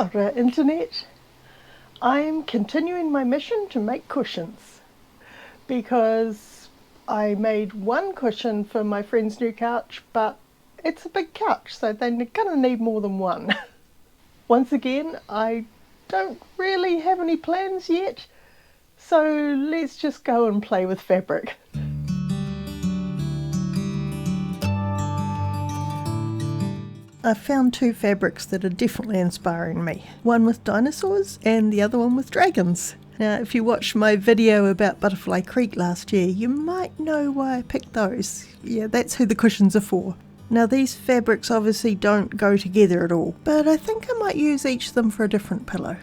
Kia ora, Internet. I'm continuing my mission to make cushions because I made one cushion for my friend's new couch, but it's a big couch, so they're gonna need more than one. Once again, I don't really have any plans yet, so let's just go and play with fabric. I found two fabrics that are definitely inspiring me. One with dinosaurs and the other one with dragons. Now, if you watched my video about Butterfly Creek last year, you might know why I picked those. Yeah, that's who the cushions are for. Now, these fabrics obviously don't go together at all, but I think I might use each of them for a different pillow.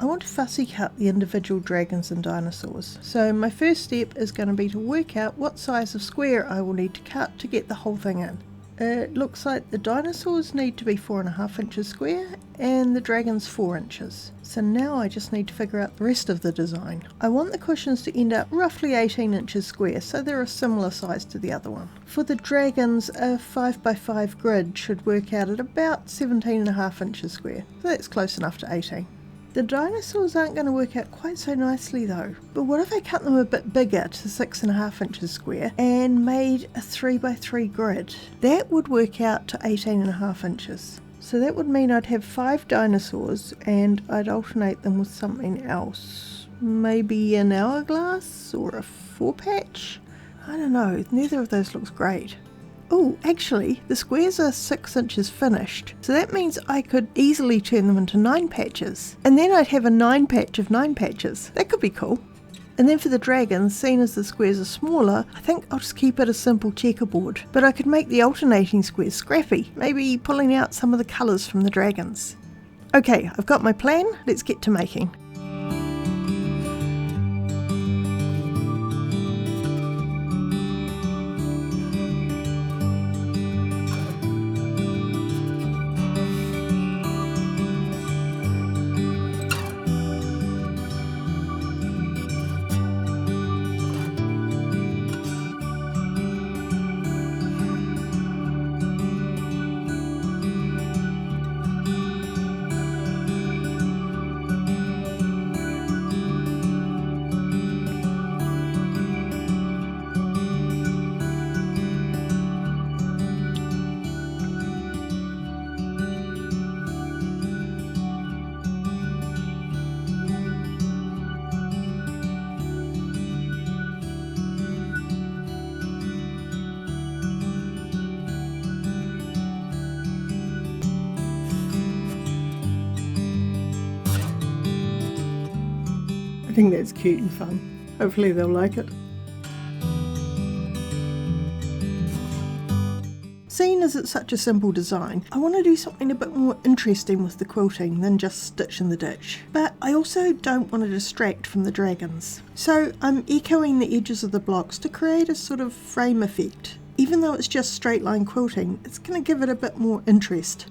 I want to fussy cut the individual dragons and dinosaurs. So my first step is going to be to work out what size of square I will need to cut to get the whole thing in. It looks like the dinosaurs need to be 4.5 inches square and the dragons 4 inches. So now I just need to figure out the rest of the design. I want the cushions to end up roughly 18 inches square, so they're a similar size to the other one. For the dragons, a 5x5 grid should work out at about 17.5 inches square. So that's close enough to 18. The dinosaurs aren't going to work out quite so nicely though. But what if I cut them a bit bigger to 6.5 inches square and made a 3x3 grid? That would work out to 18.5 inches. So that would mean I'd have 5 dinosaurs and I'd alternate them with something else. Maybe an hourglass or a 4-patch? I don't know, neither of those looks great. Oh, actually, the squares are 6 inches finished, so that means I could easily turn them into 9 patches. And then I'd have a 9 patch of 9 patches. That could be cool. And then for the dragons, seeing as the squares are smaller, I think I'll just keep it a simple checkerboard. But I could make the alternating squares scrappy, maybe pulling out some of the colours from the dragons. Okay, I've got my plan, let's get to making. I think that's cute and fun. Hopefully they'll like it. Seeing as it's such a simple design, I want to do something a bit more interesting with the quilting than just stitch in the ditch. But I also don't want to distract from the dragons. So I'm echoing the edges of the blocks to create a sort of frame effect. Even though it's just straight line quilting, it's going to give it a bit more interest.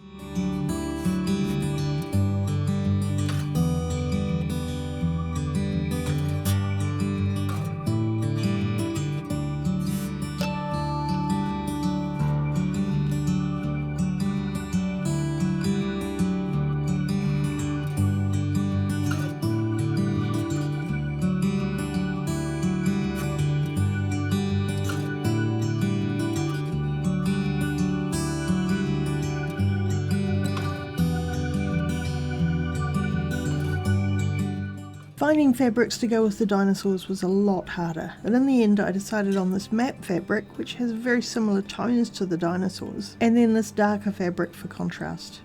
Finding fabrics to go with the dinosaurs was a lot harder, but in the end I decided on this matte fabric which has very similar tones to the dinosaurs, and then this darker fabric for contrast.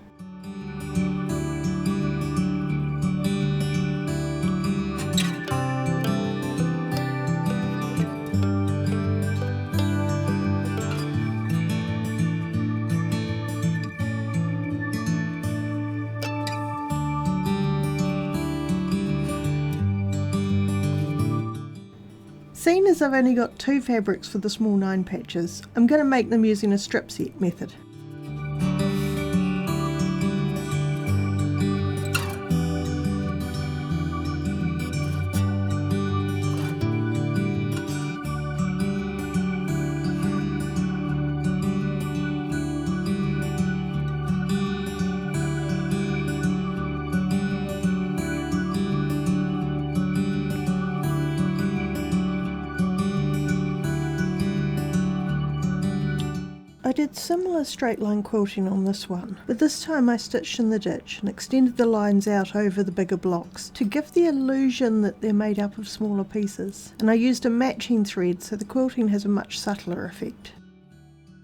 Seeing as I've only got 2 fabrics for the small 9 patches, I'm going to make them using a strip set method. did similar straight line quilting on this one, but this time I stitched in the ditch and extended the lines out over the bigger blocks to give the illusion that they're made up of smaller pieces, and I used a matching thread so the quilting has a much subtler effect.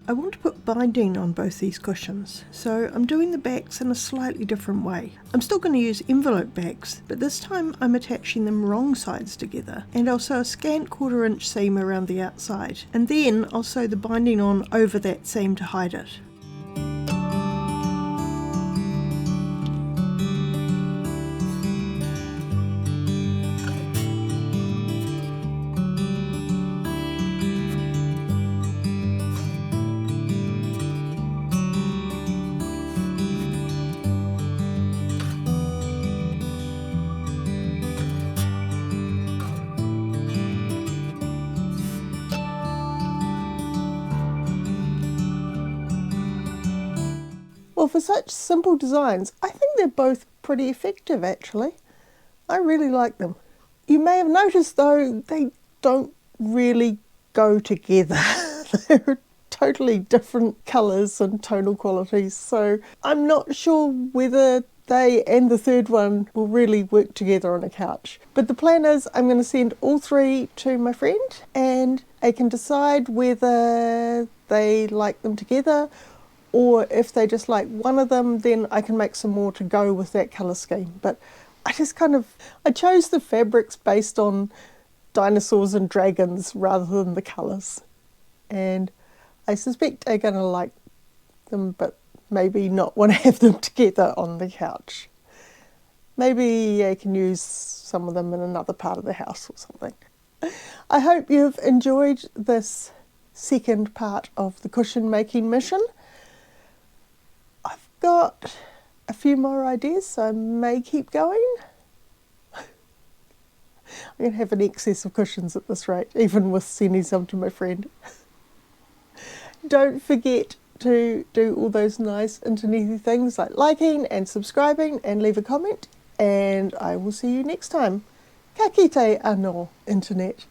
I want to put binding on both these cushions, so I'm doing the backs in a slightly different way. I'm still going to use envelope backs, but this time I'm attaching them wrong sides together, and I'll sew a scant 1/4 inch seam around the outside, and then I'll sew the binding on over that seam to hide it. Well, for such simple designs, I think they're both pretty effective actually. I really like them. You may have noticed though, they don't really go together. They're totally different colours and tonal qualities, so I'm not sure whether they and the third one will really work together on a couch. But the plan is I'm going to send all 3 to my friend and I can decide whether they like them together, or if they just like one of them, then I can make some more to go with that colour scheme. But I chose the fabrics based on dinosaurs and dragons rather than the colours. And I suspect they're going to like them, but maybe not want to have them together on the couch. Maybe I can use some of them in another part of the house or something. I hope you've enjoyed this second part of the cushion making mission. I've got a few more ideas, so I may keep going. I'm going to have an excess of cushions at this rate, even with sending some to my friend. Don't forget to do all those nice internety things like liking and subscribing and leave a comment, and I will see you next time. Ka kite anō, Internet.